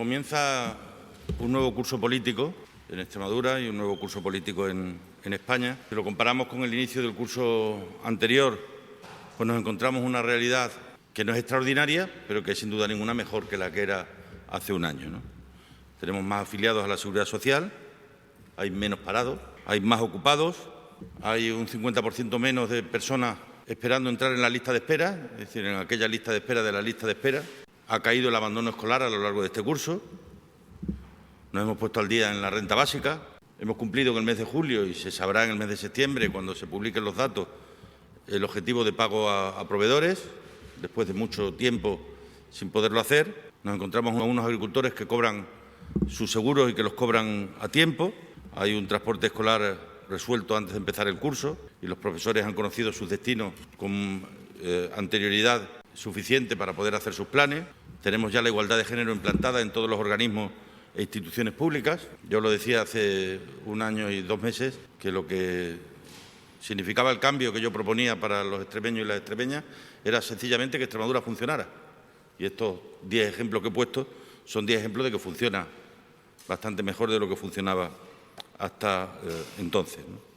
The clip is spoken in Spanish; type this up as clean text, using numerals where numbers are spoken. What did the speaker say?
Comienza un nuevo curso político en Extremadura y un nuevo curso político en España. Si lo comparamos con el inicio del curso anterior, pues nos encontramos una realidad que no es extraordinaria, pero que es sin duda ninguna mejor que la que era hace un año, ¿no? Tenemos más afiliados a la Seguridad Social, hay menos parados, hay más ocupados, hay un 50% menos de personas esperando entrar en la lista de espera, es decir, en aquella lista de espera de la lista de espera. Ha caído el abandono escolar a lo largo de este curso. Nos hemos puesto al día en la renta básica. Hemos cumplido en el mes de julio y se sabrá en el mes de septiembre, cuando se publiquen los datos, el objetivo de pago a proveedores, después de mucho tiempo sin poderlo hacer. Nos encontramos con unos agricultores que cobran sus seguros y que los cobran a tiempo. Hay un transporte escolar resuelto antes de empezar el curso y los profesores han conocido sus destinos con anterioridad suficiente para poder hacer sus planes. Tenemos ya la igualdad de género implantada en todos los organismos e instituciones públicas. Yo lo decía hace un año y 2 meses, que lo que significaba el cambio que yo proponía para los extremeños y las extremeñas era sencillamente que Extremadura funcionara. Y estos 10 ejemplos que he puesto son 10 ejemplos de que funciona bastante mejor de lo que funcionaba hasta entonces, ¿no?